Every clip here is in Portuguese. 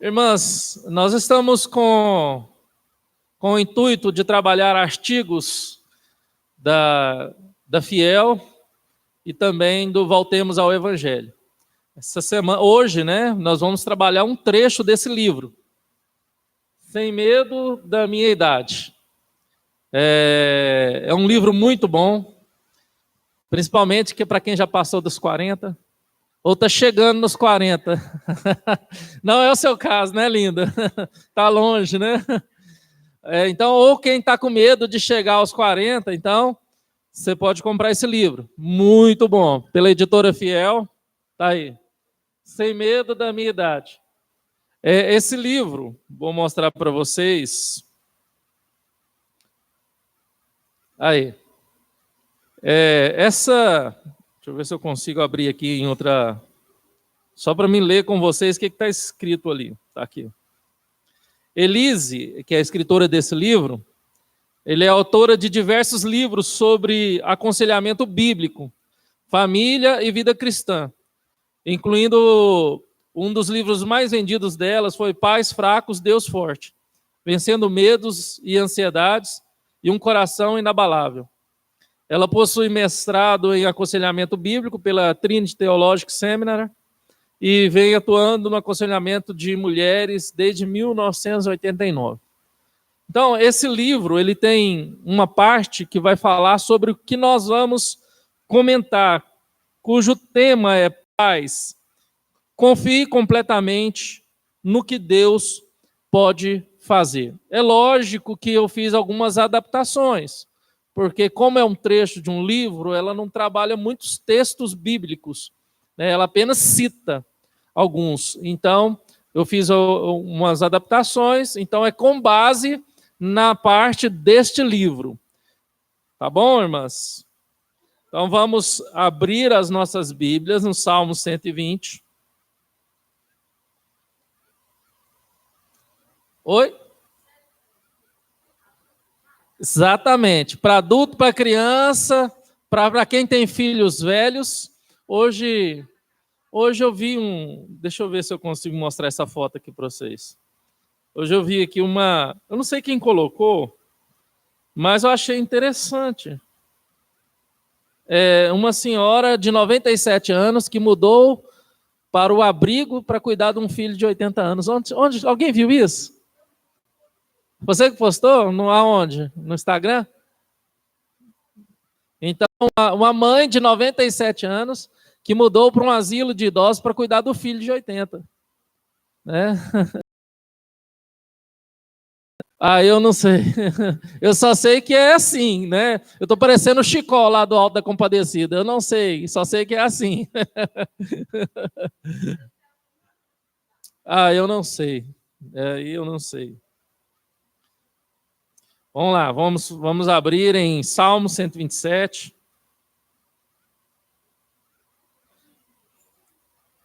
Irmãs, nós estamos com o intuito de trabalhar artigos da Fiel e também do Voltemos ao Evangelho. Essa semana, hoje, nós vamos trabalhar um trecho desse livro, Sem Medo da Minha Idade. É um livro muito bom, principalmente que para quem já passou dos 40, ou está chegando nos 40. Não é o seu caso, né, linda? Está longe, né? Então, ou quem está com medo de chegar aos 40, então, você pode comprar esse livro. Muito bom. Pela editora Fiel, tá aí. Sem Medo da Minha Idade. Esse livro, vou mostrar para vocês. Aí. Deixa eu ver se eu consigo abrir aqui em outra... Só para me ler com vocês o que está escrito ali. Está aqui. Elise, que é a escritora desse livro, ele é autora de diversos livros sobre aconselhamento bíblico, família e vida cristã, incluindo um dos livros mais vendidos delas foi Pais Fracos, Deus Forte, Vencendo Medos e Ansiedades e um Coração Inabalável. Ela possui mestrado em aconselhamento bíblico pela Trinity Theological Seminary e vem atuando no aconselhamento de mulheres desde 1989. Então, esse livro ele tem uma parte que vai falar sobre o que nós vamos comentar, cujo tema é paz. Confie completamente no que Deus pode fazer. É lógico que eu fiz algumas adaptações, porque como é um trecho de um livro, ela não trabalha muitos textos bíblicos, né? Ela apenas cita alguns. Então, eu fiz umas adaptações, então é com base na parte deste livro. Tá bom, irmãs? Então, vamos abrir as nossas Bíblias no Salmo 120. Oi? Exatamente. Para adulto, para criança, para quem tem filhos velhos. Hoje eu vi Deixa eu ver se eu consigo mostrar essa foto aqui para vocês. Hoje eu vi aqui eu não sei quem colocou, mas eu achei interessante. Uma senhora de 97 anos que mudou para o abrigo para cuidar de um filho de 80 anos. Onde alguém viu isso? Você que postou? Aonde? No Instagram? Então, uma mãe de 97 anos que mudou para um asilo de idosos para cuidar do filho de 80. Né? Eu não sei. Eu só sei que é assim, né? Eu estou parecendo o Chicó lá do Alto da Compadecida. Eu não sei, só sei que é assim. Eu não sei. Eu não sei. Vamos lá, vamos abrir em Salmo 127.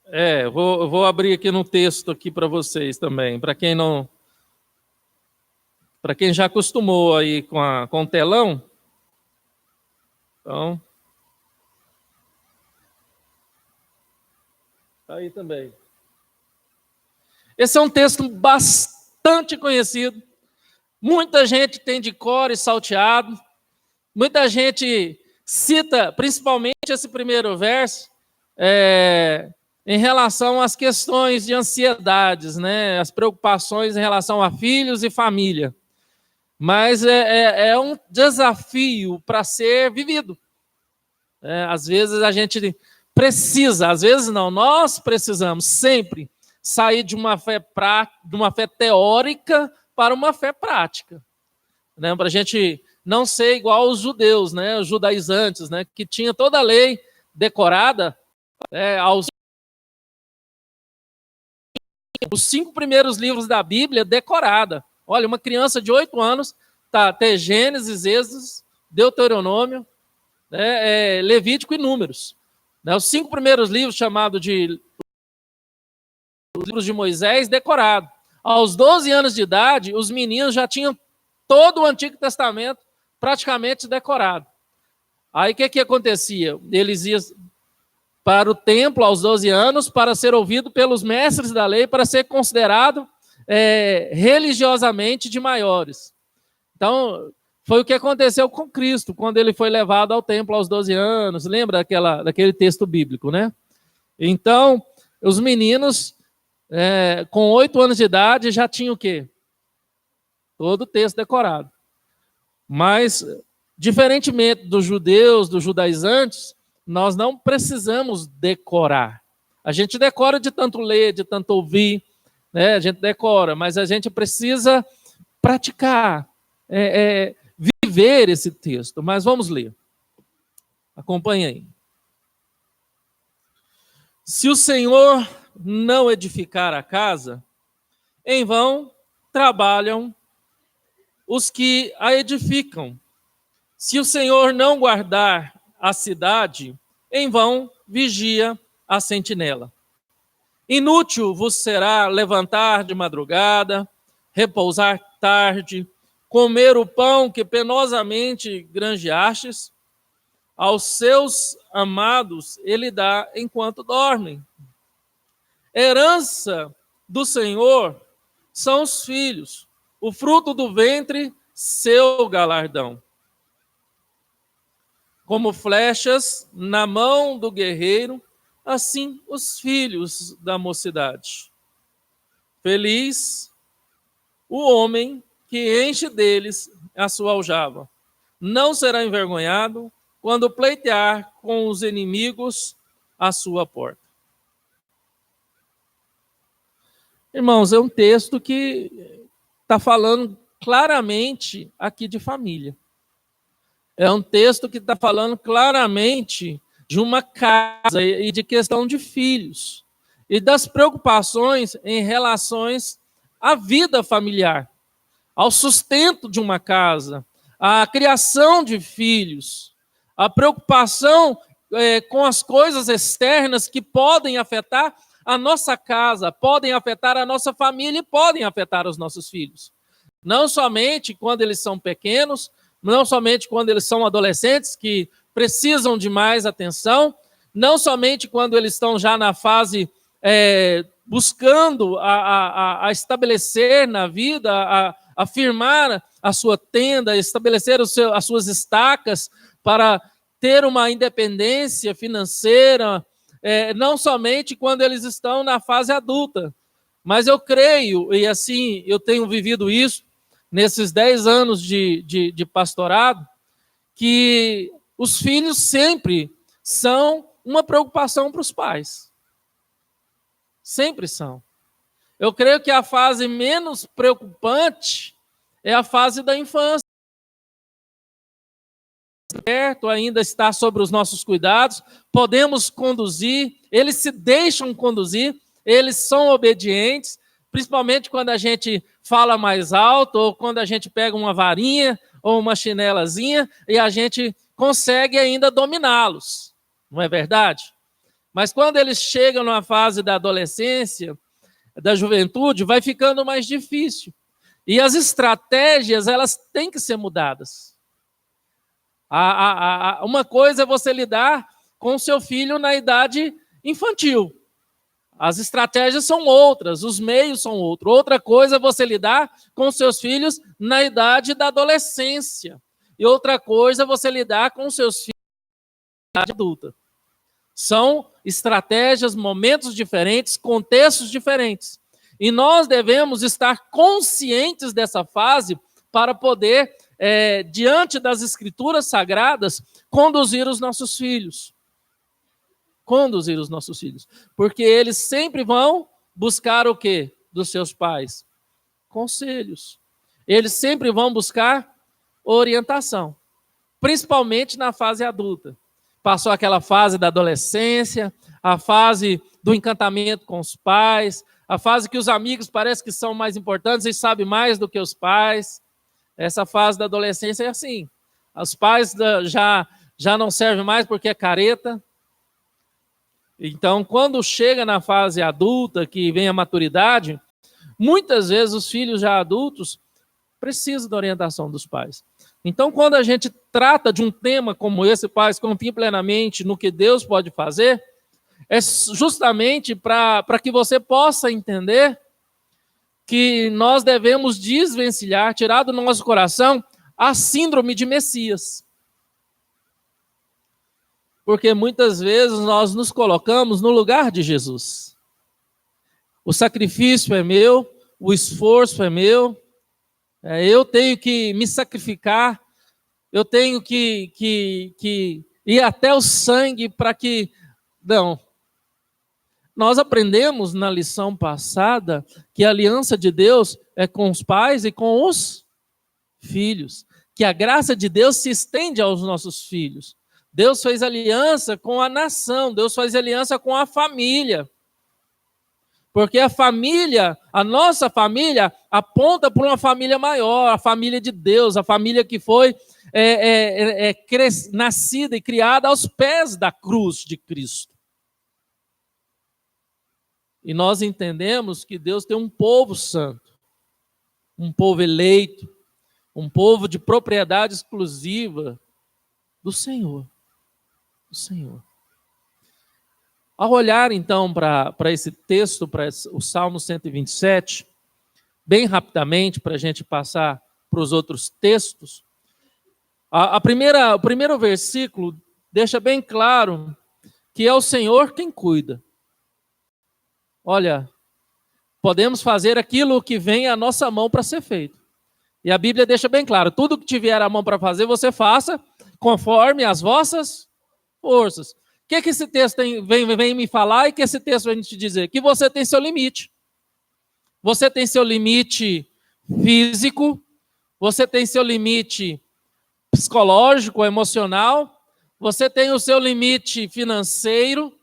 Eu vou abrir aqui no texto aqui para vocês também, para quem já acostumou aí com o telão. Então, tá aí também. Esse é um texto bastante conhecido. Muita gente tem de cor e salteado. Muita gente cita, principalmente esse primeiro verso, em relação às questões de ansiedades, né? As preocupações em relação a filhos e família. Mas é um desafio para ser vivido. Às vezes a gente precisa, às vezes não, nós precisamos sempre sair de uma fé teórica para uma fé prática, né? Para a gente não ser igual aos judeus, né? Os judaizantes, né? Que tinha toda a lei decorada, os 5 primeiros livros da Bíblia decorada. Olha, uma criança de 8 anos tá até Gênesis, Êxodo, Deuteronômio, né? Levítico e Números. Né? Os 5 primeiros livros chamados de os livros de Moisés decorado. Aos 12 anos de idade, os meninos já tinham todo o Antigo Testamento praticamente decorado. Aí o que acontecia? Eles iam para o templo aos 12 anos, para ser ouvido pelos mestres da lei, para ser considerado religiosamente de maiores. Então, foi o que aconteceu com Cristo, quando ele foi levado ao templo aos 12 anos. Lembra daquele texto bíblico, né? Então, os meninos, com 8 anos de idade, já tinham o quê? Todo o texto decorado. Mas, diferentemente dos judeus, dos judaizantes, nós não precisamos decorar. A gente decora de tanto ler, de tanto ouvir, né? A gente decora, mas a gente precisa praticar, viver esse texto. Mas vamos ler. Acompanhe aí. Se o Senhor não edificar a casa, em vão trabalham os que a edificam. Se o Senhor não guardar a cidade, em vão vigia a sentinela. Inútil vos será levantar de madrugada, repousar tarde, comer o pão que penosamente granjeastes. Aos seus amados ele dá enquanto dormem. Herança do Senhor são os filhos, o fruto do ventre, seu galardão. Como flechas na mão do guerreiro, assim os filhos da mocidade. Feliz o homem que enche deles a sua aljava. Não será envergonhado quando pleitear com os inimigos à sua porta. Irmãos, é um texto que está falando claramente aqui de família. É um texto que está falando claramente de uma casa e de questão de filhos. E das preocupações em relações à vida familiar, ao sustento de uma casa, à criação de filhos, a preocupação com as coisas externas que podem afetar a nossa casa, podem afetar a nossa família e podem afetar os nossos filhos. Não somente quando eles são pequenos, não somente quando eles são adolescentes, que precisam de mais atenção, não somente quando eles estão já na fase buscando a estabelecer na vida, a firmar a sua tenda, estabelecer as suas estacas para ter uma independência financeira, não somente quando eles estão na fase adulta. Mas eu creio, e assim eu tenho vivido isso, nesses 10 anos de pastorado, que os filhos sempre são uma preocupação para os pais. Sempre são. Eu creio que a fase menos preocupante é a fase da infância. Perto ainda está sobre os nossos cuidados, podemos conduzir, eles se deixam conduzir, eles são obedientes, principalmente quando a gente fala mais alto, ou quando a gente pega uma varinha ou uma chinelazinha e a gente consegue ainda dominá-los, não é verdade? Mas quando eles chegam na fase da adolescência, da juventude, vai ficando mais difícil. E as estratégias, elas têm que ser mudadas. Uma coisa é você lidar com o seu filho na idade infantil. As estratégias são outras, os meios são outros. Outra coisa é você lidar com seus filhos na idade da adolescência. E outra coisa é você lidar com seus filhos na idade adulta. São estratégias, momentos diferentes, contextos diferentes. E nós devemos estar conscientes dessa fase para poder, diante das escrituras sagradas, conduzir os nossos filhos. Conduzir os nossos filhos. Porque eles sempre vão buscar o quê? Dos seus pais? Conselhos. Eles sempre vão buscar orientação. Principalmente na fase adulta. Passou aquela fase da adolescência, a fase do encantamento com os pais, a fase que os amigos parecem que são mais importantes e sabem mais do que os pais. Essa fase da adolescência é assim. Os pais já não servem mais porque é careta. Então, quando chega na fase adulta, que vem a maturidade, muitas vezes os filhos já adultos precisam da orientação dos pais. Então, quando a gente trata de um tema como esse, pais, confiem plenamente no que Deus pode fazer, é justamente para que você possa entender que nós devemos desvencilhar, tirar do nosso coração a síndrome de Messias. Porque muitas vezes nós nos colocamos no lugar de Jesus. O sacrifício é meu, o esforço é meu, eu tenho que me sacrificar, eu tenho que ir até o sangue para que... Não. Nós aprendemos na lição passada que a aliança de Deus é com os pais e com os filhos. Que a graça de Deus se estende aos nossos filhos. Deus fez aliança com a nação, Deus faz aliança com a família. Porque a família, a nossa família, aponta para uma família maior, a família de Deus, a família que foi nascida e criada aos pés da cruz de Cristo. E nós entendemos que Deus tem um povo santo, um povo eleito, um povo de propriedade exclusiva do Senhor. Do Senhor. Ao olhar, então, para esse texto, para o Salmo 127, bem rapidamente, para a gente passar para os outros textos, o primeiro versículo deixa bem claro que é o Senhor quem cuida. Olha, podemos fazer aquilo que vem à nossa mão para ser feito. E a Bíblia deixa bem claro, tudo que tiver à mão para fazer, você faça conforme as vossas forças. O que esse texto vem me falar e que esse texto vem te dizer? Que você tem seu limite. Você tem seu limite físico, você tem seu limite psicológico, emocional, você tem o seu limite financeiro,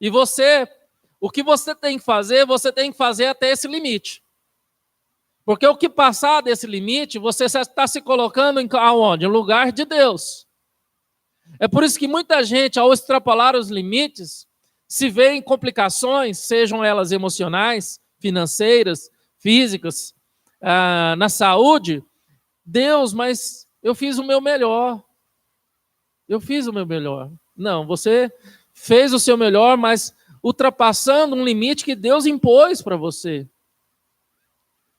e o que você tem que fazer até esse limite. Porque o que passar desse limite, você está se colocando aonde? No lugar de Deus. É por isso que muita gente, ao extrapolar os limites, se vê em complicações, sejam elas emocionais, financeiras, físicas, na saúde. Deus, mas eu fiz o meu melhor. Eu fiz o meu melhor. Não, você fez o seu melhor, mas ultrapassando um limite que Deus impôs para você.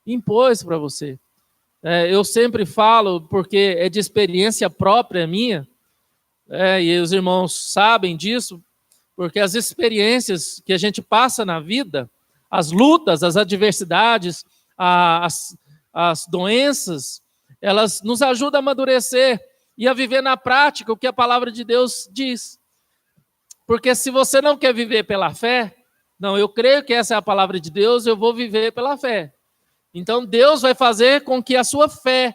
Impôs para você. Eu sempre falo, porque é de experiência própria minha, e os irmãos sabem disso, porque as experiências que a gente passa na vida, as lutas, as adversidades, as doenças, elas nos ajudam a amadurecer e a viver na prática o que a palavra de Deus diz. Porque se você não quer viver pela fé, não, eu creio que essa é a palavra de Deus, eu vou viver pela fé. Então Deus vai fazer com que a sua fé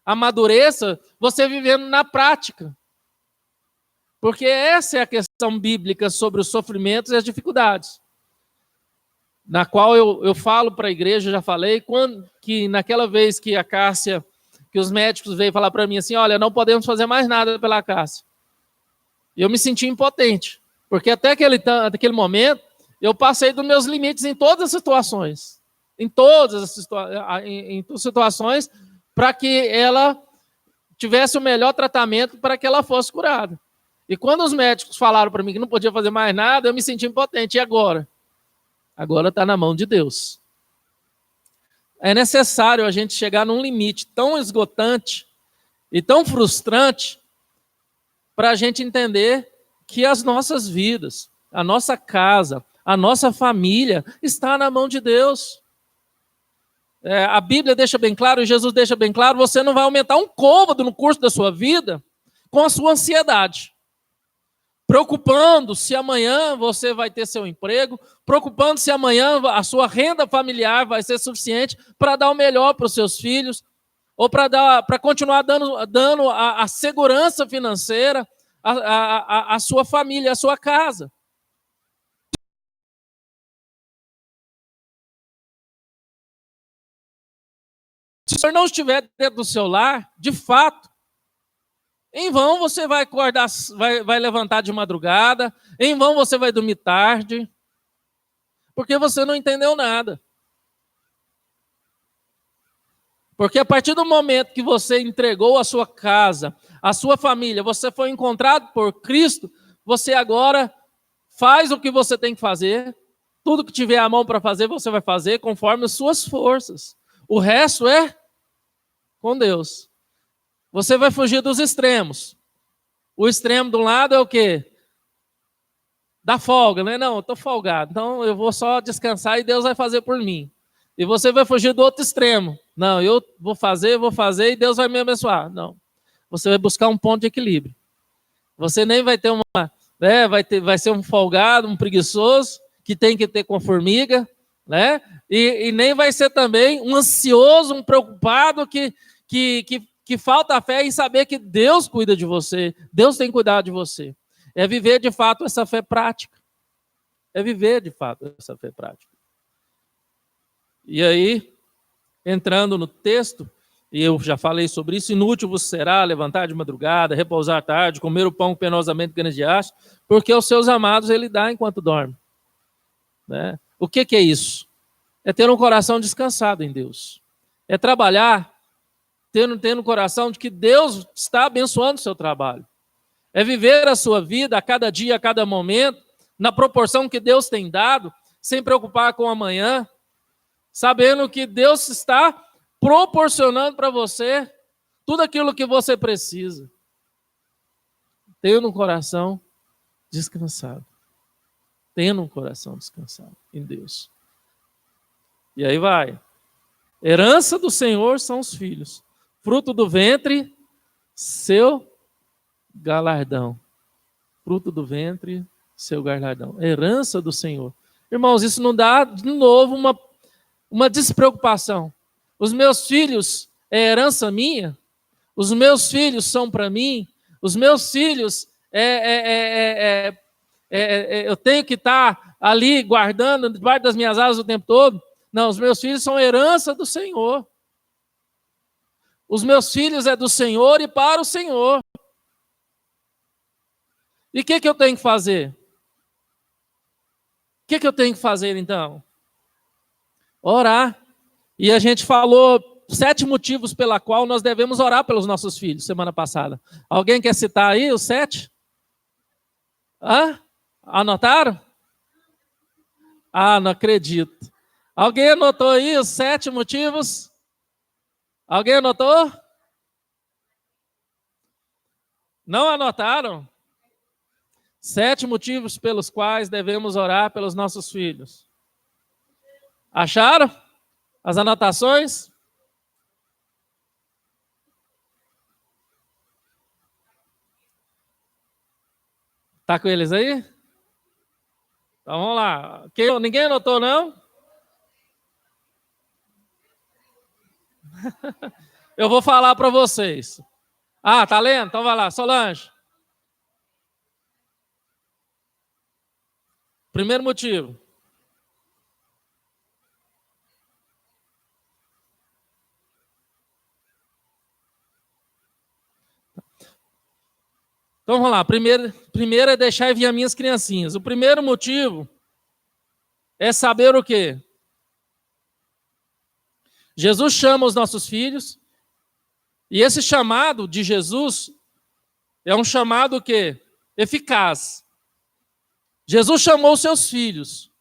amadureça, você vivendo na prática. Porque essa é a questão bíblica sobre os sofrimentos e as dificuldades. Na qual eu falo para a igreja, já falei, que naquela vez que a Cássia, que os médicos veio falar para mim assim, olha, não podemos fazer mais nada pela Cássia. Eu me senti impotente, porque até aquele momento, eu passei dos meus limites em todas as situações. Em todas as situações, para que ela tivesse o melhor tratamento para que ela fosse curada. E quando os médicos falaram para mim que não podia fazer mais nada, eu me senti impotente. E agora? Agora está na mão de Deus. É necessário a gente chegar num limite tão esgotante e tão frustrante para a gente entender que as nossas vidas, a nossa casa, a nossa família está na mão de Deus. A Bíblia deixa bem claro, Jesus deixa bem claro, você não vai aumentar um côvado no curso da sua vida com a sua ansiedade. Preocupando se amanhã você vai ter seu emprego, preocupando se amanhã a sua renda familiar vai ser suficiente para dar o melhor para os seus filhos, ou para continuar dando a segurança financeira à sua família, à sua casa. Se o senhor não estiver dentro do seu lar, de fato, em vão você vai acordar, vai levantar de madrugada, em vão você vai dormir tarde, porque você não entendeu nada. Porque a partir do momento que você entregou a sua casa, a sua família, você foi encontrado por Cristo, você agora Faz o que você tem que fazer. Tudo que tiver à mão para fazer, você vai fazer conforme as suas forças. O resto é com Deus. Você vai fugir dos extremos. O extremo de um lado é o quê? Da folga, né? Não, eu estou folgado, então eu vou só descansar e Deus vai fazer por mim. E você vai fugir do outro extremo. Não, eu vou fazer e Deus vai me abençoar. Não. Você vai buscar um ponto de equilíbrio. Você nem vai ter uma, né? Vai ser um folgado, um preguiçoso, que tem que ter com formiga, né? E nem vai ser também um ansioso, um preocupado que falta a fé em saber que Deus cuida de você, Deus tem cuidado de você. É viver de fato essa fé prática. É viver de fato essa fé prática. E aí, entrando no texto, e eu já falei sobre isso, inútil vos será levantar de madrugada, repousar tarde, comer o pão penosamente grandeaste, porque aos seus amados ele dá enquanto dorme. Né? O que é isso? É ter um coração descansado em Deus. É trabalhar tendo um coração de que Deus está abençoando o seu trabalho. É viver a sua vida a cada dia, a cada momento, na proporção que Deus tem dado, sem preocupar com o amanhã, sabendo que Deus está proporcionando para você tudo aquilo que você precisa. Tendo um coração descansado. Tendo um coração descansado em Deus. E aí vai. Herança do Senhor são os filhos. Fruto do ventre, seu galardão. Fruto do ventre, seu galardão. Herança do Senhor. Irmãos, isso não dá, de novo, uma despreocupação. Os meus filhos é herança minha? Os meus filhos são para mim? Os meus filhos eu tenho que estar ali guardando debaixo das minhas asas o tempo todo? Não, os meus filhos são herança do Senhor. Os meus filhos é do Senhor e para o Senhor. E o que eu tenho que fazer? O que eu tenho que fazer então? Orar. E a gente falou 7 motivos pela qual nós devemos orar pelos nossos filhos semana passada. Alguém quer citar aí os 7? Anotaram? Não acredito. Alguém anotou aí os 7 motivos? Alguém anotou? Não anotaram? 7 motivos pelos quais devemos orar pelos nossos filhos. Acharam as anotações? Está com eles aí? Então vamos lá. Ninguém anotou, não? Eu vou falar para vocês. Tá lendo? Então vai lá, Solange. Primeiro motivo. Então vamos lá. Primeiro é deixar vir as minhas criancinhas. O primeiro motivo é saber o quê? Jesus chama os nossos filhos. E esse chamado de Jesus é um chamado o quê? Eficaz. Jesus chamou os seus filhos.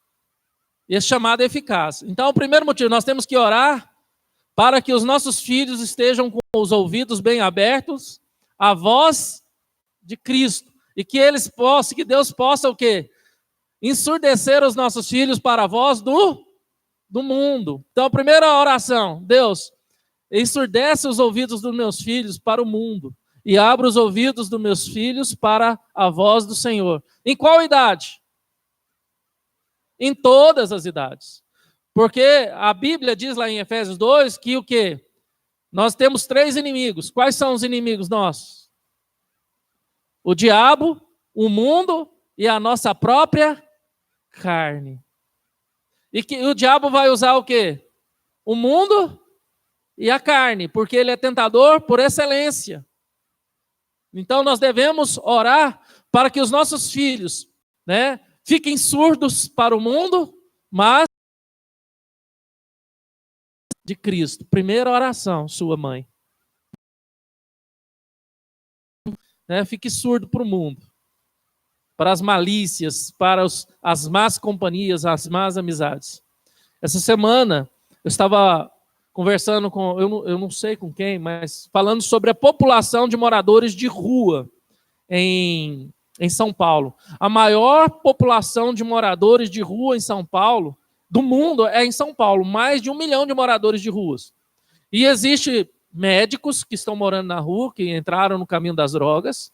Esse chamado é eficaz. Então, o primeiro motivo, nós temos que orar para que os nossos filhos estejam com os ouvidos bem abertos à voz de Cristo. E que que Deus possa o quê? Ensurdecer os nossos filhos para a voz do mundo. Então, a primeira oração, Deus, ensurdece os ouvidos dos meus filhos para o mundo e abre os ouvidos dos meus filhos para a voz do Senhor. Em qual idade? Em todas as idades. Porque a Bíblia diz lá em Efésios 2 que o quê? Nós temos 3 inimigos. Quais são os inimigos nossos? O diabo, o mundo e a nossa própria carne. E que o diabo vai usar o quê? O mundo e a carne, porque ele é tentador por excelência. Então nós devemos orar para que os nossos filhos, né, fiquem surdos para o mundo, mas de Cristo. Primeira oração, sua mãe. Fique surdo para o mundo. para as malícias, para as más companhias, as más amizades. Essa semana eu estava conversando com, eu não sei com quem, mas falando sobre a população de moradores de rua em São Paulo. A maior população de moradores de rua em São Paulo, do mundo, é em São Paulo. Mais de 1 milhão de moradores de ruas. E existe médicos que estão morando na rua, que entraram no caminho das drogas,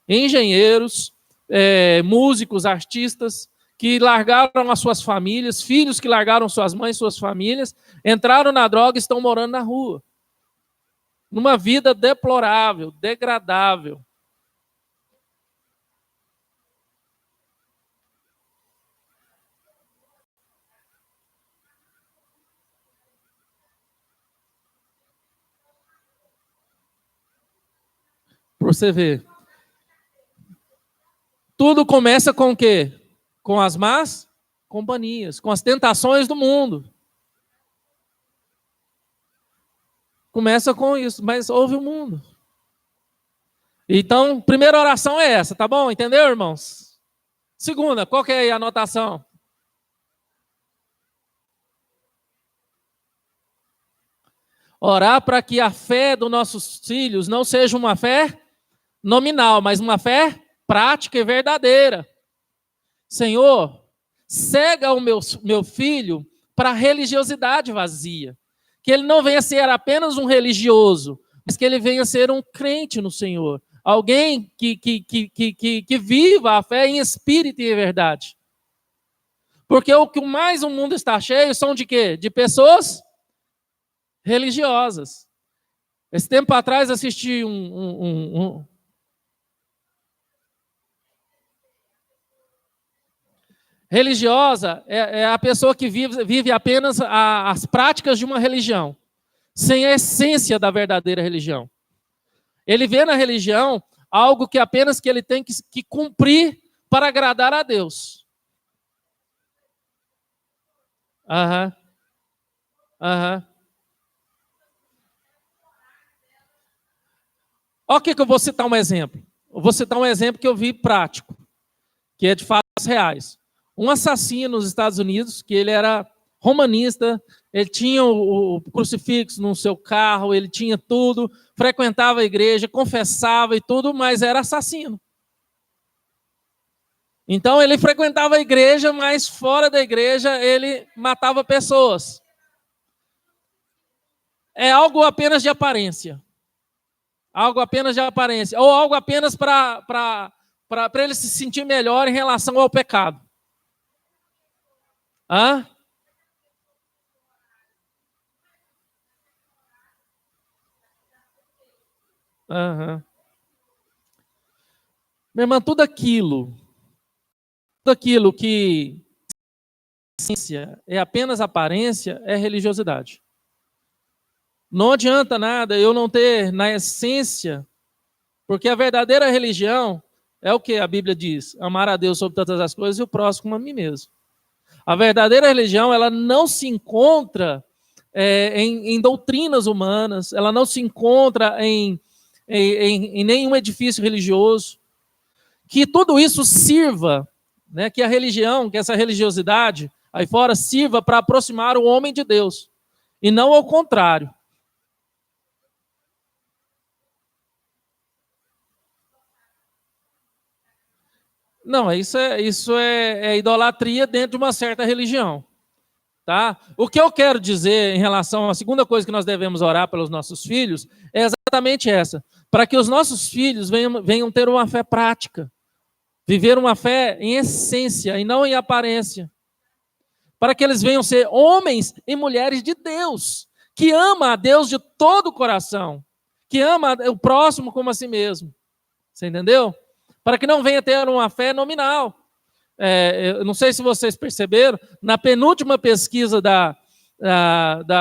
engenheiros, músicos, artistas, que largaram as suas famílias, filhos que largaram suas mães, suas famílias, entraram na droga e estão morando na rua. Numa vida deplorável, degradável. Para você ver. Tudo começa com o quê? Com as más companhias, com as tentações do mundo. Começa com isso, mas ouve o mundo. Então, primeira oração é essa, tá bom? Entendeu, irmãos? Segunda, qual que é a anotação? Orar para que a fé dos nossos filhos não seja uma fé nominal, mas uma fé prática e verdadeira. Senhor, cega o meu filho para a religiosidade vazia. Que ele não venha ser apenas um religioso, mas que ele venha ser um crente no Senhor. Alguém que viva a fé em espírito e em verdade. Porque o que mais o mundo está cheio são de quê? De pessoas religiosas. Esse tempo atrás assisti Religiosa é a pessoa que vive apenas as práticas de uma religião, sem a essência da verdadeira religião. Ele vê na religião algo que apenas que ele tem que cumprir para agradar a Deus. Olha que eu vou citar um exemplo. Eu vou citar um exemplo que eu vi prático, que é de fatos reais. Um assassino nos Estados Unidos, que ele era romanista, ele tinha o crucifixo no seu carro, ele tinha tudo, frequentava a igreja, confessava e tudo, mas era assassino. Então ele frequentava a igreja, mas fora da igreja ele matava pessoas. É algo apenas de aparência. Algo apenas de aparência. Ou algo apenas para ele se sentir melhor em relação ao pecado. Hã? Minha irmã, tudo aquilo que essência é apenas aparência é religiosidade. Não adianta nada eu não ter na essência, porque a verdadeira religião é o que a Bíblia diz: amar a Deus sobre todas as coisas e o próximo como a mim mesmo. A verdadeira religião, ela não se encontra em doutrinas humanas, ela não se encontra em nenhum edifício religioso. Que tudo isso sirva, né, que a religião, que essa religiosidade aí fora sirva para aproximar o homem de Deus, e não ao contrário. Não, isso é idolatria dentro de uma certa religião. Tá? O que eu quero dizer em relação à segunda coisa que nós devemos orar pelos nossos filhos é exatamente essa: para que os nossos filhos venham ter uma fé prática, viver uma fé em essência e não em aparência, para que eles venham ser homens e mulheres de Deus, que ama a Deus de todo o coração, que ama o próximo como a si mesmo. Você entendeu? Para que não venha ter uma fé nominal. Eu não sei se vocês perceberam, na penúltima pesquisa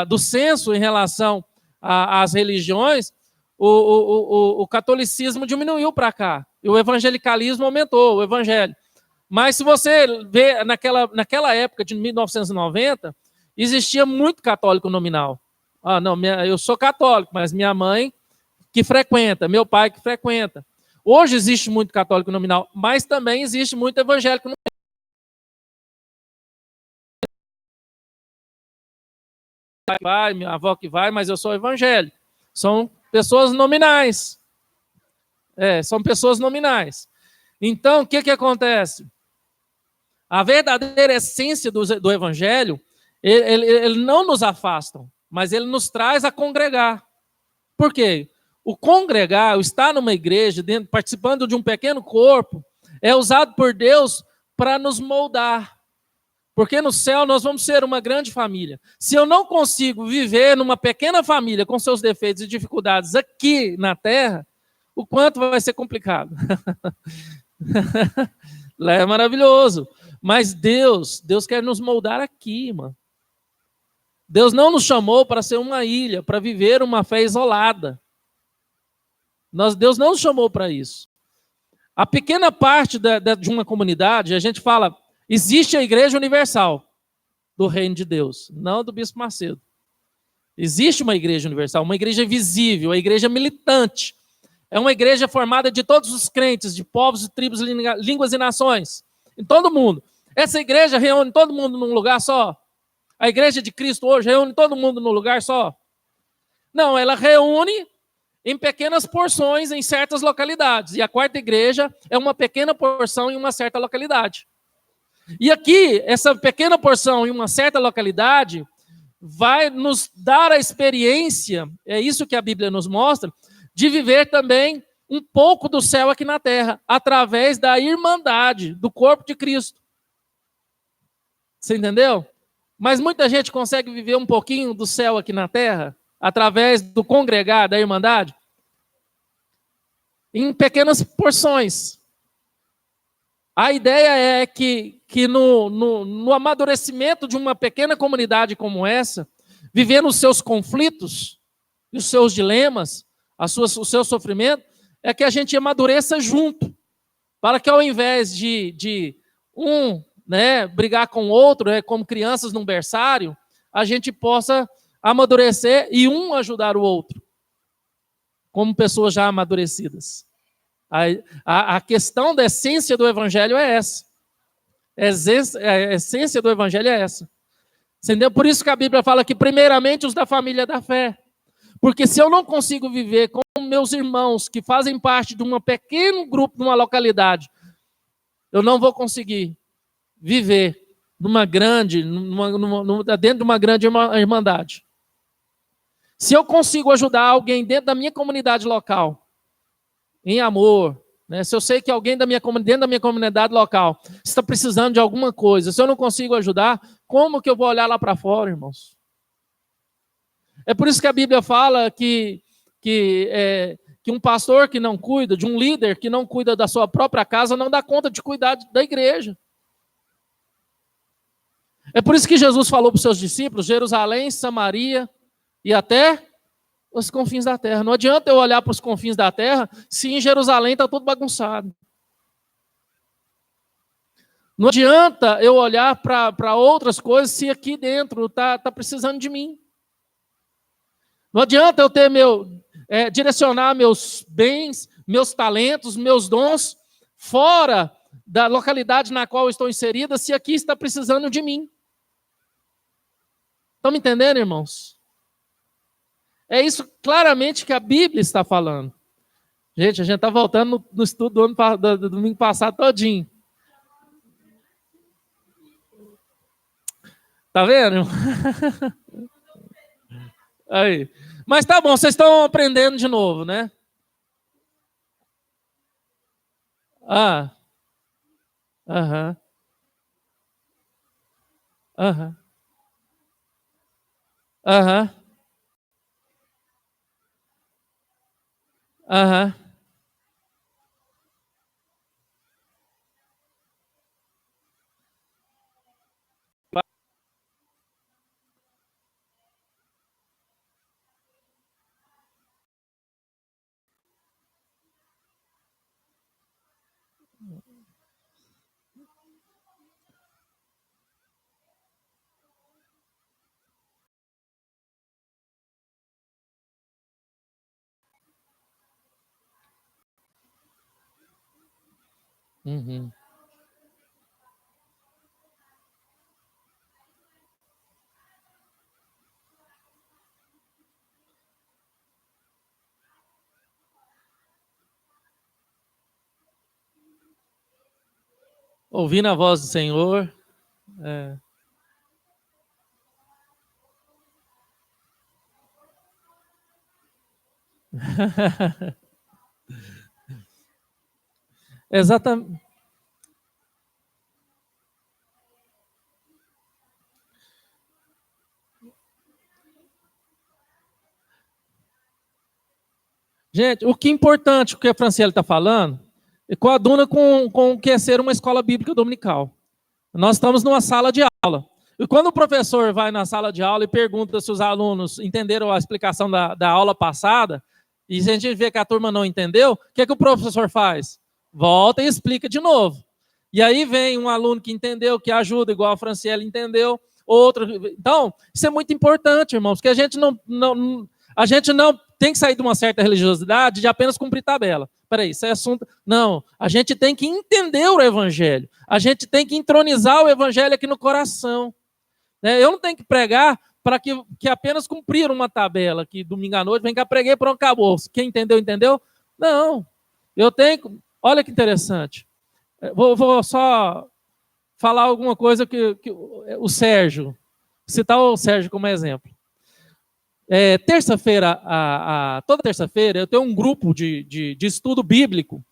do censo em relação às religiões, o catolicismo diminuiu para cá, e o evangelicalismo aumentou, o evangelho. Mas se você vê, naquela época de 1990, existia muito católico nominal. Não, eu sou católico, mas minha mãe que frequenta, meu pai que frequenta. Hoje existe muito católico nominal, mas também existe muito evangélico nominal. Vai, minha avó que vai, mas eu sou evangélico. São pessoas nominais. São pessoas nominais. Então, o que acontece? A verdadeira essência do evangelho, ele não nos afasta, mas ele nos traz a congregar. Por quê? O congregar, o estar numa igreja, participando de um pequeno corpo, é usado por Deus para nos moldar. Porque no céu nós vamos ser uma grande família. Se eu não consigo viver numa pequena família com seus defeitos e dificuldades aqui na terra, o quanto vai ser complicado. Lá é maravilhoso. Mas Deus quer nos moldar aqui, mano. Deus não nos chamou para ser uma ilha, para viver uma fé isolada. Deus não nos chamou para isso. A pequena parte de uma comunidade, a gente fala, existe a Igreja Universal do Reino de Deus, não do Bispo Macedo. Existe uma Igreja Universal, uma igreja visível, uma igreja militante. É uma igreja formada de todos os crentes, de povos, tribos, línguas e nações, em todo mundo. Essa igreja reúne todo mundo num lugar só. A igreja de Cristo hoje reúne todo mundo num lugar só. Não, ela reúne em pequenas porções em certas localidades. E a quarta igreja é uma pequena porção em uma certa localidade. E aqui, essa pequena porção em uma certa localidade vai nos dar a experiência, é isso que a Bíblia nos mostra, de viver também um pouco do céu aqui na terra, através da irmandade, do corpo de Cristo. Você entendeu? Mas muita gente consegue viver um pouquinho do céu aqui na terra, através do congregar, da irmandade, em pequenas porções. A ideia é que no amadurecimento de uma pequena comunidade como essa, vivendo os seus conflitos, e os seus dilemas, o seu sofrimento, é que a gente amadureça junto, para que ao invés de um brigar com o outro, como crianças num berçário, a gente possa amadurecer e um ajudar o outro, como pessoas já amadurecidas. A questão da essência do evangelho é essa. A essência do evangelho é essa. Entendeu? Por isso que a Bíblia fala que primeiramente os da família da fé. Porque se eu não consigo viver com meus irmãos que fazem parte de um pequeno grupo, de uma localidade, eu não vou conseguir viver dentro de uma grande irmandade. Se eu consigo ajudar alguém dentro da minha comunidade local, em amor, se eu sei que alguém dentro da minha comunidade local está precisando de alguma coisa, se eu não consigo ajudar, como que eu vou olhar lá para fora, irmãos? É por isso que a Bíblia fala que um pastor que não cuida, de um líder que não cuida da sua própria casa, não dá conta de cuidar da igreja. É por isso que Jesus falou para os seus discípulos, Jerusalém, Samaria e até os confins da terra. Não adianta eu olhar para os confins da terra se em Jerusalém está tudo bagunçado. Não adianta eu olhar para outras coisas se aqui dentro está precisando de mim. Não adianta eu ter direcionar meus bens, meus talentos, meus dons fora da localidade na qual eu estou inserida, se aqui está precisando de mim. Estão me entendendo, irmãos? É isso claramente que a Bíblia está falando. Gente, a gente está voltando no estudo do domingo passado todinho. Tá vendo? Aí. Mas tá bom, vocês estão aprendendo de novo, né? Aham. Aham. Aham. Aham. Uhum. Ouvindo a voz do Senhor. É. Exatamente. Gente, o que é importante, o que a Franciele está falando, é coaduna com o que é ser uma escola bíblica dominical. Nós estamos numa sala de aula. E quando o professor vai na sala de aula e pergunta se os alunos entenderam a explicação da aula passada, e se a gente vê que a turma não entendeu, o que o professor faz? Volta e explica de novo. E aí vem um aluno que entendeu, que ajuda, igual a Franciele entendeu, outro. Então, isso é muito importante, irmãos, porque a gente não tem que sair de uma certa religiosidade de apenas cumprir tabela. Peraí, isso é assunto. Não, a gente tem que entender o evangelho. A gente tem que entronizar o evangelho aqui no coração. Eu não tenho que pregar para que apenas cumprir uma tabela, que domingo à noite, vem cá, preguei, pronto, acabou. Quem entendeu, entendeu? Não, eu tenho. Olha que interessante. Vou só falar alguma coisa que o Sérgio, citar o Sérgio como exemplo. Toda terça-feira, eu tenho um grupo de estudo bíblico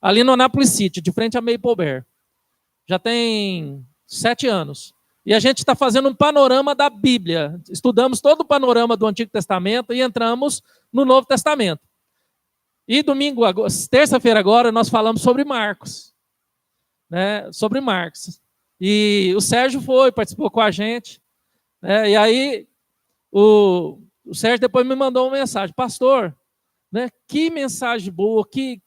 ali no Annapolis City, de frente a Maple Bear. Já tem 7 anos. E a gente está fazendo um panorama da Bíblia. Estudamos todo o panorama do Antigo Testamento e entramos no Novo Testamento. E terça-feira agora, nós falamos sobre Marcos. Né? Sobre Marcos. E o Sérgio participou com a gente. Né? E aí, o Sérgio depois me mandou uma mensagem. Pastor, né? Que mensagem boa, que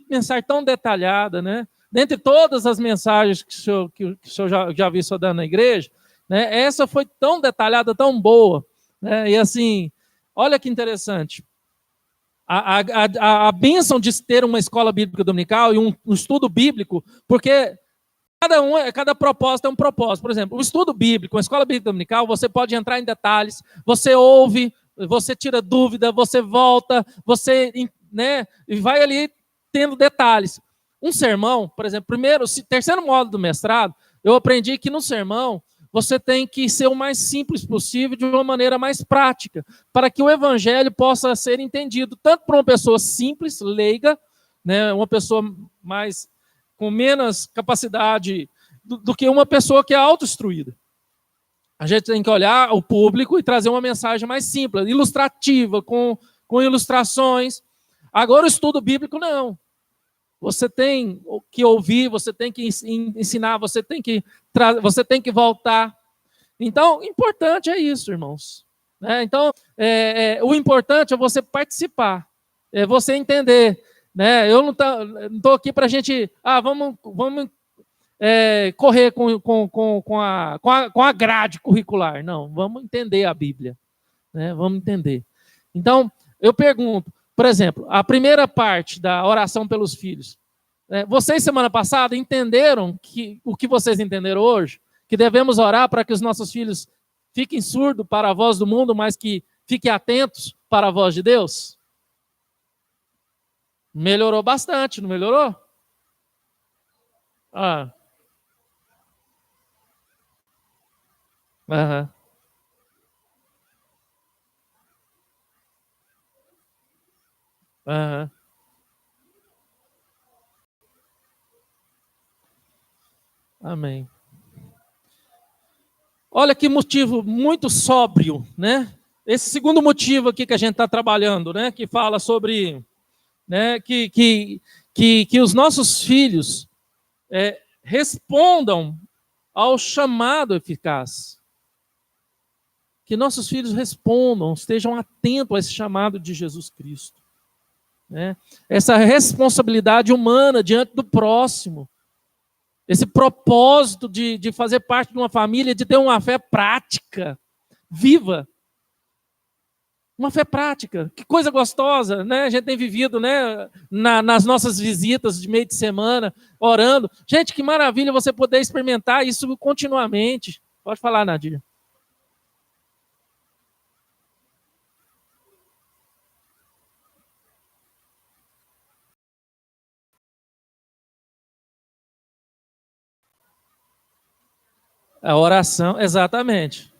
mensagem tão detalhada, né? Dentre todas as mensagens que o senhor já viu dando na igreja, né? Essa foi tão detalhada, tão boa. Né? E assim, olha que interessante. A bênção de ter uma escola bíblica dominical e um estudo bíblico, porque cada propósito é um propósito. Por exemplo, o estudo bíblico, uma escola bíblica dominical, você pode entrar em detalhes, você ouve, você tira dúvida, você volta, você, né, e vai ali tendo detalhes. Um sermão, por exemplo, terceiro módulo do mestrado, eu aprendi que no sermão você tem que ser o mais simples possível, de uma maneira mais prática, para que o evangelho possa ser entendido, tanto por uma pessoa simples, leiga, né, uma pessoa com menos capacidade do que uma pessoa que é autoinstruída. A gente tem que olhar o público e trazer uma mensagem mais simples, ilustrativa, com ilustrações. Agora, o estudo bíblico, não. Você tem que ouvir, você tem que ensinar, você tem que voltar. Então, o importante é isso, irmãos. Então, o importante é você participar, é você entender. Né? Eu não estou aqui para a gente, vamos correr com a grade curricular. Não, vamos entender a Bíblia. Né? Vamos entender. Então, eu pergunto, por exemplo, a primeira parte da oração pelos filhos. Vocês, semana passada, entenderam o que vocês entenderam hoje? Que devemos orar para que os nossos filhos fiquem surdos para a voz do mundo, mas que fiquem atentos para a voz de Deus? Melhorou bastante, não melhorou? Aham. Aham. Amém. Olha que motivo muito sóbrio, né? Esse segundo motivo aqui que a gente está trabalhando, né? Que fala sobre, né? Que os nossos filhos respondam ao chamado eficaz. Que nossos filhos respondam, estejam atentos a esse chamado de Jesus Cristo. Né? Essa responsabilidade humana diante do próximo. Esse propósito de fazer parte de uma família, de ter uma fé prática, viva. Uma fé prática, que coisa gostosa, né? A gente tem vivido, né, nas nossas visitas de meio de semana, orando. Gente, que maravilha você poder experimentar isso continuamente. Pode falar, Nadir. A oração, exatamente.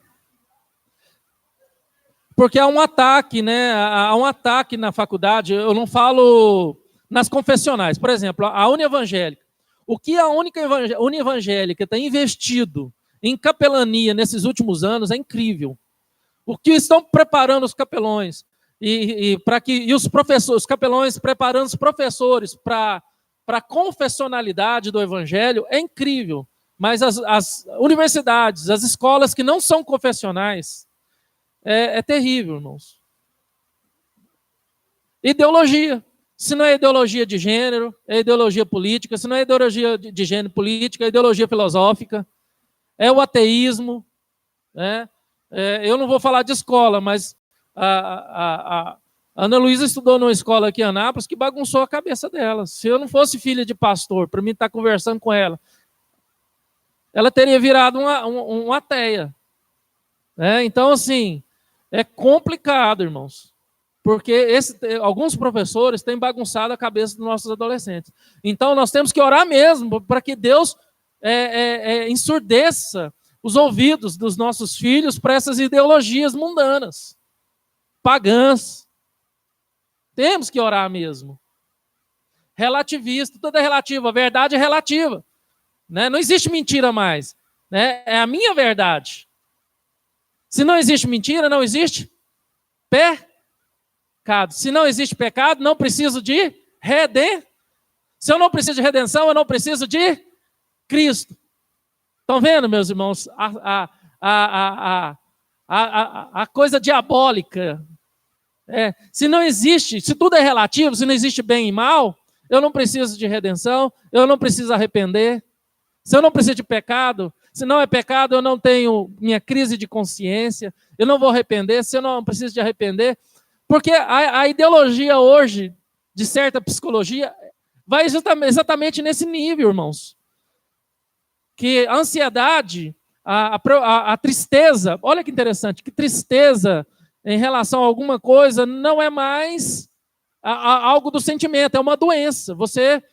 Porque há um ataque, né? Há um ataque na faculdade. Eu não falo nas confessionais. Por exemplo, a Unievangélica. O que a Unievangélica tem investido em capelania nesses últimos anos é incrível. O que estão preparando os capelões e os professores, os capelões preparando os professores para a confessionalidade do evangelho é incrível. Mas as universidades, as escolas que não são confessionais, é terrível, irmãos. Ideologia. Se não é ideologia de gênero, é ideologia política. Se não é ideologia de gênero política, é ideologia filosófica. É o ateísmo. Né? Eu não vou falar de escola, mas a Ana Luísa estudou numa escola aqui em Anápolis que bagunçou a cabeça dela. Se eu não fosse filha de pastor, para mim estar conversando com ela, ela teria virado uma ateia. Então, assim, é complicado, irmãos. Porque alguns professores têm bagunçado a cabeça dos nossos adolescentes. Então, nós temos que orar mesmo para que Deus ensurdeça os ouvidos dos nossos filhos para essas ideologias mundanas, pagãs. Temos que orar mesmo. Relativista, tudo é relativo, a verdade é relativa. Né? Não existe mentira mais. Né? É a minha verdade. Se não existe mentira, não existe pecado. Se não existe pecado, não preciso de redenção. Se eu não preciso de redenção, eu não preciso de Cristo. Estão vendo, meus irmãos, a coisa diabólica? Se não existe, se tudo é relativo, se não existe bem e mal, eu não preciso de redenção, eu não preciso arrepender. Se eu não preciso de pecado, se não é pecado, eu não tenho minha crise de consciência, eu não vou arrepender, se eu não preciso de arrepender. Porque a ideologia hoje, de certa psicologia, vai exatamente nesse nível, irmãos. Que a ansiedade, a tristeza, olha que interessante, que tristeza em relação a alguma coisa não é mais algo do sentimento, é uma doença. Você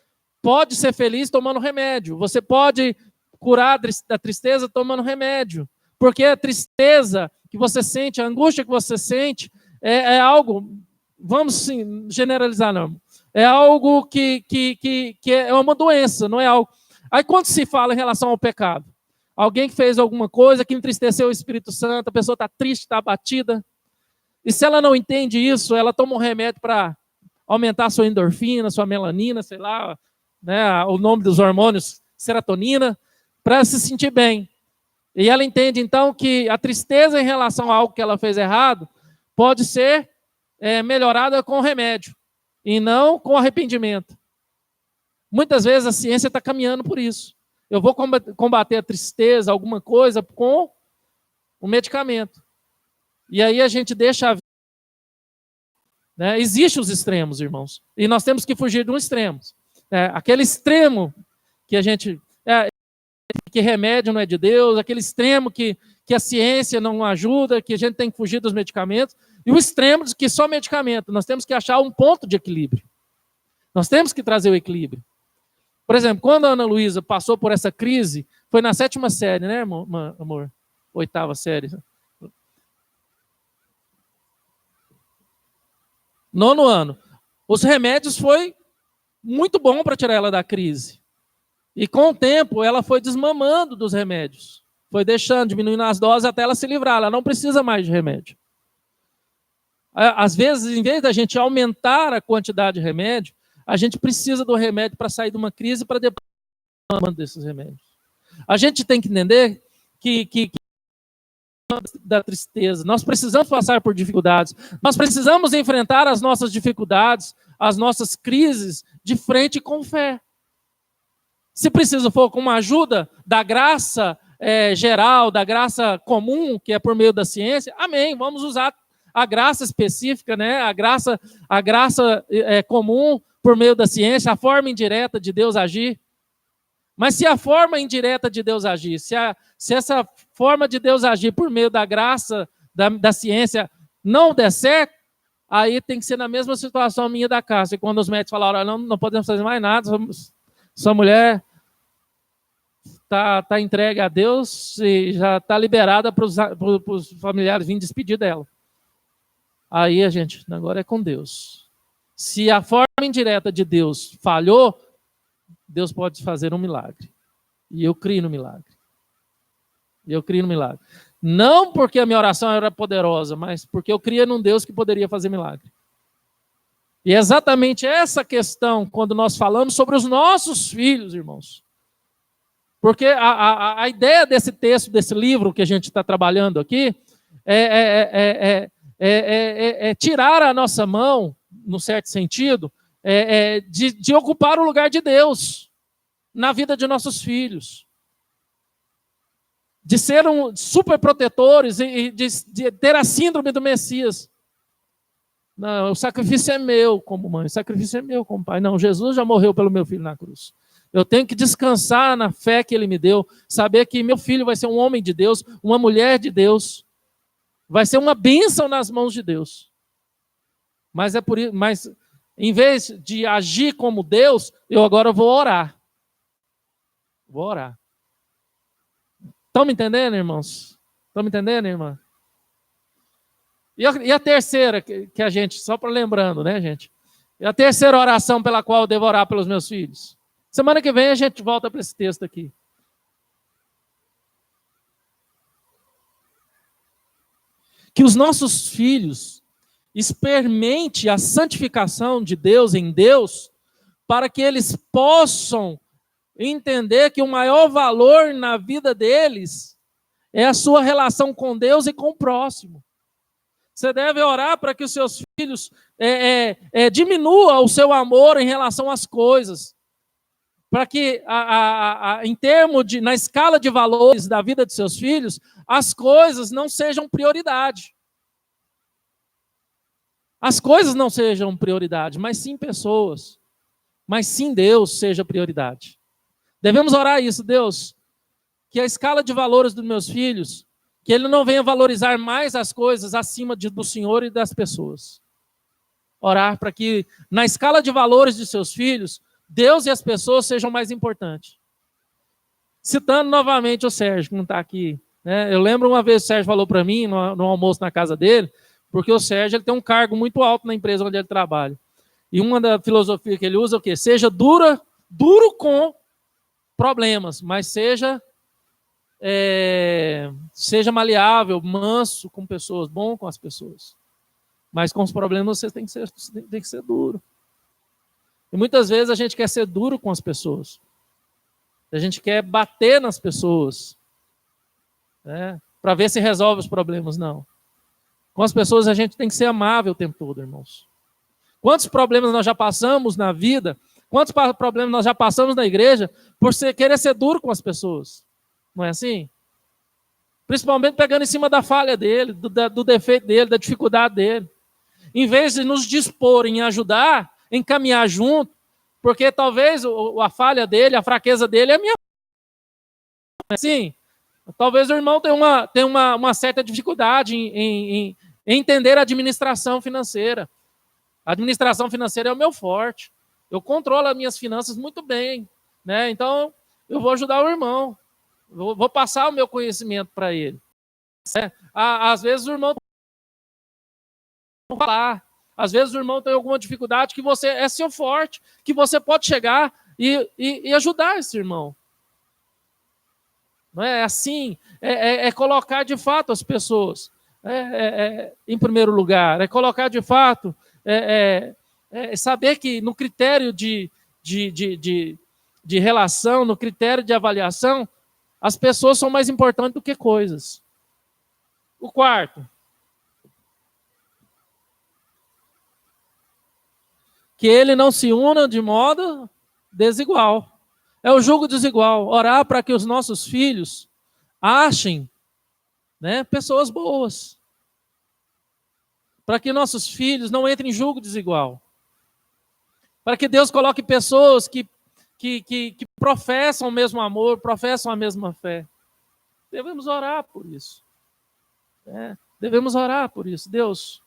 pode ser feliz tomando remédio, você pode curar da tristeza tomando remédio, porque a tristeza que você sente, a angústia que você sente, é algo, vamos sim, generalizar, não, é algo que é uma doença, não é algo. Aí quando se fala em relação ao pecado, alguém que fez alguma coisa que entristeceu o Espírito Santo, a pessoa está triste, está abatida, e se ela não entende isso, ela toma um remédio para aumentar a sua endorfina, sua melanina, sei lá, né, o nome dos hormônios, serotonina, para se sentir bem. E ela entende, então, que a tristeza em relação a algo que ela fez errado pode ser melhorada com remédio, e não com arrependimento. Muitas vezes a ciência está caminhando por isso. Eu vou combater a tristeza, alguma coisa, com o medicamento. E aí a gente deixa a vida. Né? Existem os extremos, irmãos. E nós temos que fugir de um extremo. Aquele extremo que a gente... que remédio não é de Deus, aquele extremo que a ciência não ajuda, que a gente tem que fugir dos medicamentos, e o extremo de que só medicamento. Nós temos que achar um ponto de equilíbrio. Nós temos que trazer o equilíbrio. Por exemplo, quando a Ana Luísa passou por essa crise, foi na 7ª série, né, amor? 8ª série. 9º ano. Os remédios foi muito bom para tirar ela da crise. E com o tempo, ela foi desmamando dos remédios. Foi deixando, diminuindo as doses até ela se livrar. Ela não precisa mais de remédio. Às vezes, em vez da gente aumentar a quantidade de remédio, a gente precisa do remédio para sair de uma crise para depois desses remédios. A gente tem que entender que da tristeza, nós precisamos passar por dificuldades, nós precisamos enfrentar as nossas dificuldades, as nossas crises de frente com fé. Se preciso for com uma ajuda da graça geral, da graça comum, que é por meio da ciência, amém, vamos usar a graça específica, né? A graça comum por meio da ciência, a forma indireta de Deus agir. Mas se a forma indireta de Deus agir, se essa forma de Deus agir por meio da graça da ciência não der certo, aí tem que ser na mesma situação minha da casa. E quando os médicos falaram, não podemos fazer mais nada, sua mulher está entregue a Deus e já está liberada para os familiares virem despedir dela. Aí a gente, agora é com Deus. Se a forma indireta de Deus falhou, Deus pode fazer um milagre. E eu creio no milagre. Não porque a minha oração era poderosa, mas porque eu cria num Deus que poderia fazer milagre. E é exatamente essa questão quando nós falamos sobre os nossos filhos, irmãos. Porque a ideia desse texto, desse livro que a gente está trabalhando aqui, é tirar a nossa mão, no certo sentido, de ocupar o lugar de Deus na vida de nossos filhos. De ser super protetores e de ter a síndrome do Messias. Não, o sacrifício é meu como mãe, o sacrifício é meu como pai. Não, Jesus já morreu pelo meu filho na cruz. Eu tenho que descansar na fé que ele me deu, saber que meu filho vai ser um homem de Deus, uma mulher de Deus, vai ser uma bênção nas mãos de Deus. Mas em vez de agir como Deus, eu agora vou orar. Vou orar. Estão me entendendo, irmãos? Estão me entendendo, irmã? E a terceira, que a gente, só para lembrando, né, gente? E a terceira oração pela qual eu devo orar pelos meus filhos? Semana que vem a gente volta para esse texto aqui. Que os nossos filhos experimentem a santificação de Deus em Deus, para que eles possam entender que o maior valor na vida deles é a sua relação com Deus e com o próximo. Você deve orar para que os seus filhos diminua o seu amor em relação às coisas. Para que, em termos na escala de valores da vida de seus filhos, as coisas não sejam prioridade. As coisas não sejam prioridade, mas sim pessoas. Mas sim Deus seja prioridade. Devemos orar isso, Deus, que a escala de valores dos meus filhos, que ele não venha valorizar mais as coisas acima do Senhor e das pessoas. Orar para que, na escala de valores de seus filhos, Deus e as pessoas sejam mais importantes. Citando novamente o Sérgio, que não está aqui. Né? Eu lembro uma vez o Sérgio falou para mim, no almoço na casa dele, porque o Sérgio ele tem um cargo muito alto na empresa onde ele trabalha. E uma da filosofia que ele usa é o quê? Seja duro com problemas, mas seja maleável, manso com pessoas, bom com as pessoas. Mas com os problemas você tem que ser duro. E muitas vezes a gente quer ser duro com as pessoas. A gente quer bater nas pessoas, né, para ver se resolve os problemas. Não. Com as pessoas a gente tem que ser amável o tempo todo, irmãos. Quantos problemas nós já passamos na vida, quantos problemas nós já passamos na igreja por querer ser duro com as pessoas. Não é assim? Principalmente pegando em cima da falha dele, do defeito dele, da dificuldade dele. Em vez de nos dispor em ajudar, em caminhar junto, porque talvez a falha dele, a fraqueza dele é a minha. Sim, talvez o irmão tenha uma certa dificuldade em entender a administração financeira. A administração financeira é o meu forte. Eu controlo as minhas finanças muito bem, né? Então, eu vou ajudar o irmão. Vou passar o meu conhecimento para ele. Às vezes o irmão não falar. Às vezes o irmão tem alguma dificuldade que você é seu forte, que você pode chegar e ajudar esse irmão. Não é assim? É colocar de fato as pessoas em primeiro lugar. É colocar de fato, saber que no critério de relação, no critério de avaliação, as pessoas são mais importantes do que coisas. O quarto. Que ele não se una de modo desigual. É o jugo desigual. Orar para que os nossos filhos achem, né, pessoas boas. para que nossos filhos não entrem em julgo desigual, para que Deus coloque pessoas que professam o mesmo amor, professam a mesma fé. Devemos orar por isso. Devemos orar por isso. Deus,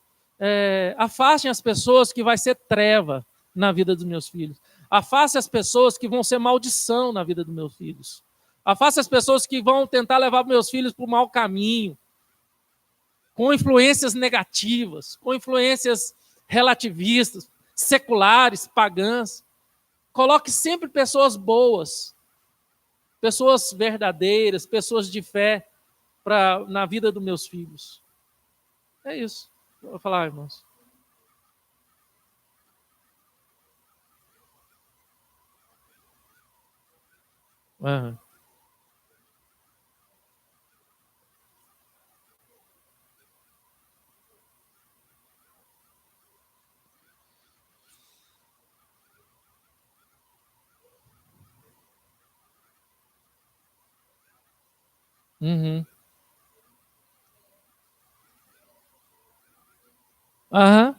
afaste as pessoas que vai ser treva na vida dos meus filhos. Afaste as pessoas que vão ser maldição na vida dos meus filhos. Afaste as pessoas que vão tentar levar meus filhos para o mau caminho, com influências negativas, com influências relativistas, seculares, pagãs. Coloque sempre pessoas boas, pessoas verdadeiras, pessoas de fé na vida dos meus filhos. É isso. Vou falar, irmãos. Uhum. Uhum. Uhum.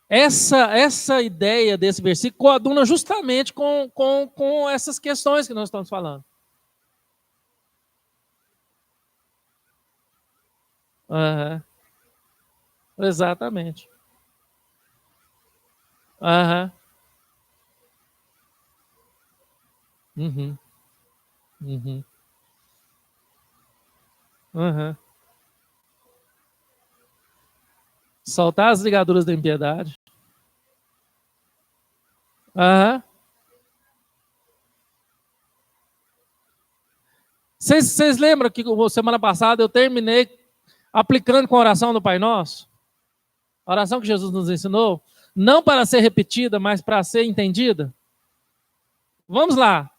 Essa ideia desse versículo coaduna justamente com essas questões que nós estamos falando. Uhum. Exatamente. Uhum. Uhum. Uhum. Uhum. Soltar as ligaduras da impiedade. Uhum. Vocês lembram que semana passada eu terminei aplicando com a oração do Pai Nosso? A oração que Jesus nos ensinou? Não para ser repetida, mas para ser entendida? Vamos lá.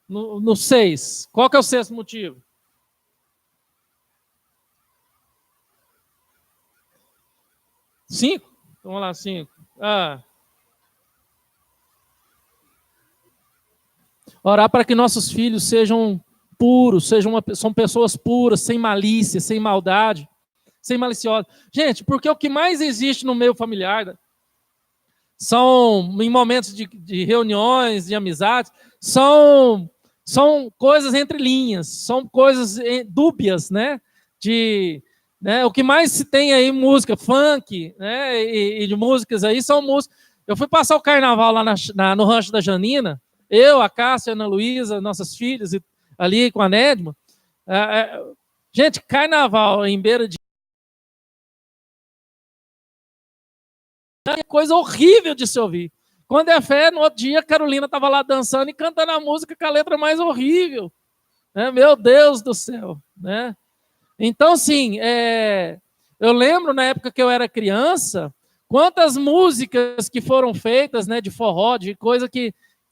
No 6. Qual que é o sexto motivo? 5? Então, vamos lá, 5. Orar para que nossos filhos sejam puros, são pessoas puras, sem malícia, sem maldade, sem maliciosa. Gente, porque o que mais existe no meio familiar são, em momentos de reuniões, de amizades, são coisas entre linhas, são coisas dúbias, né? O que mais se tem aí, música, funk, né? E de músicas aí, são músicas. Eu fui passar o carnaval lá no Rancho da Janina, eu, a Cássia, a Ana Luísa, nossas filhas, ali com a Nédima. Gente, carnaval em beira de é coisa horrível de se ouvir. Quando é fé, no outro dia, a Carolina estava lá dançando e cantando a música com a letra mais horrível. Né? Meu Deus do céu. Né? Então, sim, eu lembro na época que eu era criança, quantas músicas que foram feitas, né, de forró, de coisa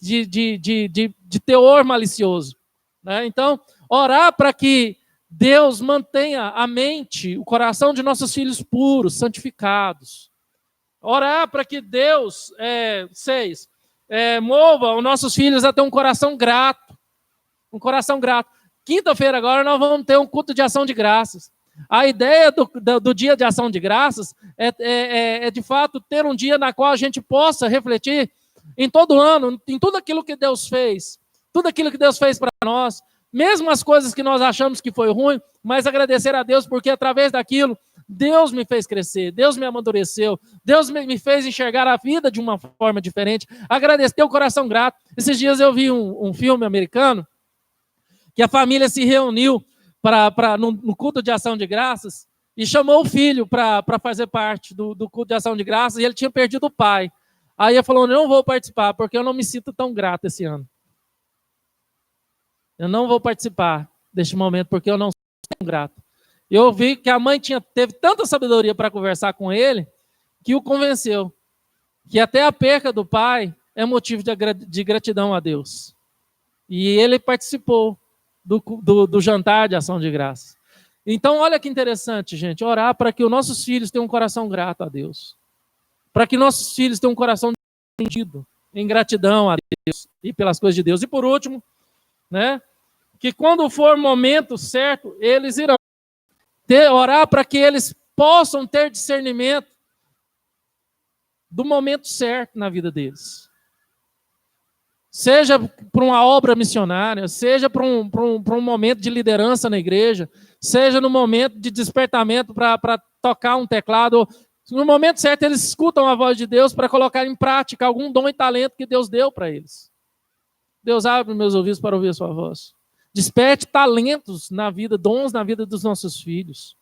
de teor malicioso. Né? Então, orar para que Deus mantenha a mente, o coração de nossos filhos puros, santificados. Orar para que Deus, 6, mova os nossos filhos a ter um coração grato. Um coração grato. Quinta-feira agora nós vamos ter um culto de ação de graças. A ideia do dia de ação de graças é de fato ter um dia na qual a gente possa refletir em todo ano, em tudo aquilo que Deus fez. Tudo aquilo que Deus fez para nós. Mesmo as coisas que nós achamos que foi ruim, mas agradecer a Deus porque através daquilo Deus me fez crescer, Deus me amadureceu, Deus me fez enxergar a vida de uma forma diferente. Agradecer o coração grato. Esses dias eu vi um filme americano que a família se reuniu no culto de ação de graças e chamou o filho para fazer parte do culto de ação de graças e ele tinha perdido o pai. Aí ele falou, não vou participar porque eu não me sinto tão grato esse ano. Eu não vou participar deste momento porque eu não sou tão grato. Eu vi que a mãe teve tanta sabedoria para conversar com ele que o convenceu que até a perca do pai é motivo de gratidão a Deus. E ele participou do jantar de ação de graça. Então, olha que interessante, gente, orar para que os nossos filhos tenham um coração grato a Deus. Para que nossos filhos tenham um coração sentido, em gratidão a Deus e pelas coisas de Deus. E por último, né, que quando for o momento certo, eles irão Orar para que eles possam ter discernimento do momento certo na vida deles. Seja para uma obra missionária, seja para um momento de liderança na igreja, seja no momento de despertamento para tocar um teclado. No momento certo, eles escutam a voz de Deus para colocar em prática algum dom e talento que Deus deu para eles. Deus, abre meus ouvidos para ouvir a sua voz. Desperte talentos na vida, dons na vida dos nossos filhos,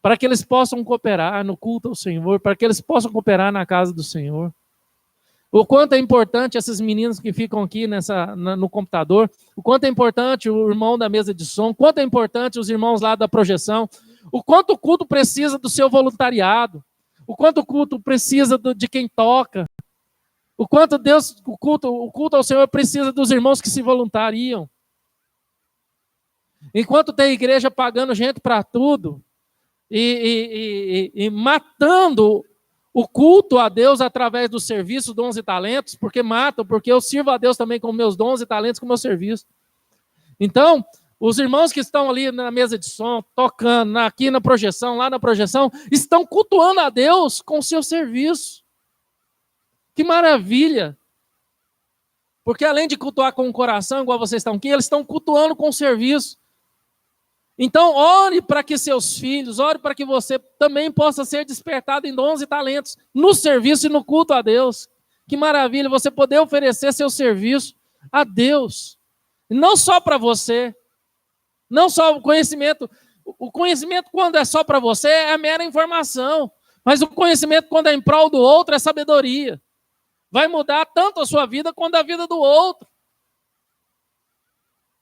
para que eles possam cooperar no culto ao Senhor, para que eles possam cooperar na casa do Senhor. O quanto é importante esses meninos que ficam aqui no computador, o quanto é importante o irmão da mesa de som, o quanto é importante os irmãos lá da projeção, o quanto o culto precisa do seu voluntariado, o quanto o culto precisa de quem toca, o quanto o culto ao Senhor precisa dos irmãos que se voluntariam. Enquanto tem igreja pagando gente para tudo e matando o culto a Deus através do serviço, dons e talentos, porque matam, porque eu sirvo a Deus também com meus dons e talentos, com o meu serviço. Então, os irmãos que estão ali na mesa de som, tocando, aqui na projeção, lá na projeção, estão cultuando a Deus com o seu serviço. Que maravilha! Porque além de cultuar com o coração, igual vocês estão aqui, eles estão cultuando com o serviço. Então, ore para que seus filhos, ore para que você também possa ser despertado em dons e talentos no serviço e no culto a Deus. Que maravilha você poder oferecer seu serviço a Deus. Não só para você, não só o conhecimento. O conhecimento, quando é só para você, é mera informação. Mas o conhecimento, quando é em prol do outro, é sabedoria. Vai mudar tanto a sua vida quanto a vida do outro.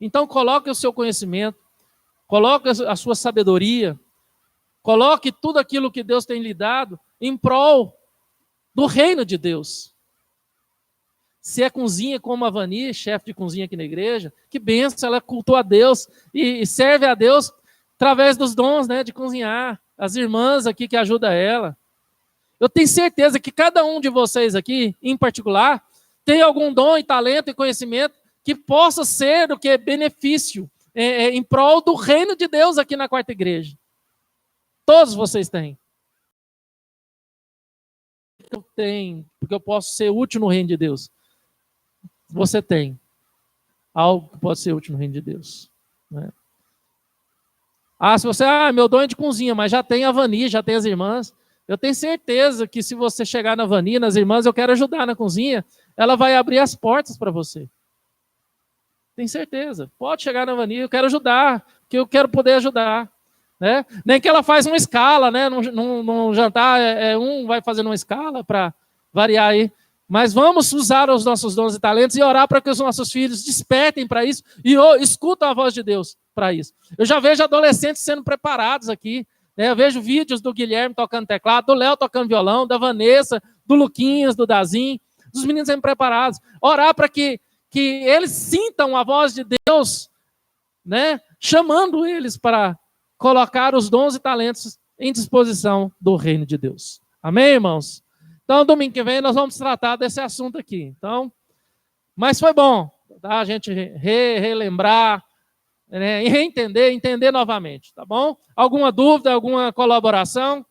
Então, coloque o seu conhecimento, coloque a sua sabedoria, coloque tudo aquilo que Deus tem lhe dado em prol do reino de Deus. Se é cozinha como a Vani, chefe de cozinha aqui na igreja, que benção, ela cultua a Deus e serve a Deus através dos dons, né, de cozinhar. As irmãs aqui que ajudam ela. Eu tenho certeza que cada um de vocês aqui, em particular, tem algum dom e talento e conhecimento que possa ser do que benefício em prol do reino de Deus aqui na Quarta Igreja. Todos vocês têm. Eu tenho, porque eu posso ser útil no reino de Deus. Você tem algo que pode ser útil no reino de Deus. Né? Se você, meu dom é de cozinha, mas já tem a Vani, já tem as irmãs. Eu tenho certeza que se você chegar na Vani, nas irmãs, eu quero ajudar na cozinha, ela vai abrir as portas para você. Tenho certeza. Pode chegar na Vani, eu quero ajudar, que eu quero poder ajudar. Né? Nem que ela faz uma escala, né? Num jantar, um vai fazendo uma escala para variar aí. Mas vamos usar os nossos dons e talentos e orar para que os nossos filhos despertem para isso e escutem a voz de Deus para isso. Eu já vejo adolescentes sendo preparados aqui. Né? Eu vejo vídeos do Guilherme tocando teclado, do Léo tocando violão, da Vanessa, do Luquinhas, do Dazim, dos meninos sendo preparados. Orar para que eles sintam a voz de Deus, né? Chamando eles para colocar os dons e talentos em disposição do reino de Deus. Amém, irmãos? Então, domingo que vem nós vamos tratar desse assunto aqui. Então, mas foi bom, tá? A gente relembrar, né? E entender novamente, tá bom? Alguma dúvida, alguma colaboração?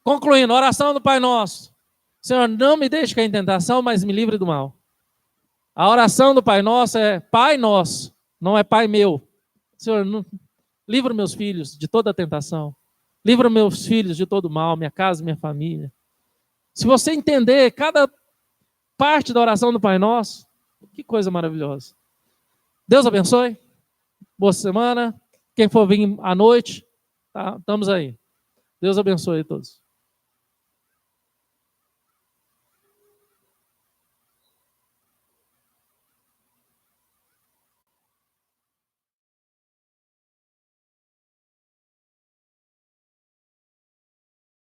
Concluindo, oração do Pai Nosso. Senhor, não me deixe cair em tentação, mas me livre do mal. A oração do Pai Nosso é Pai Nosso, não é Pai meu. Senhor, livra meus filhos de toda a tentação. Livra meus filhos de todo o mal, minha casa, minha família. Se você entender cada parte da oração do Pai Nosso, que coisa maravilhosa. Deus abençoe. Boa semana. Quem for vir à noite, tá? Estamos aí. Deus abençoe a todos.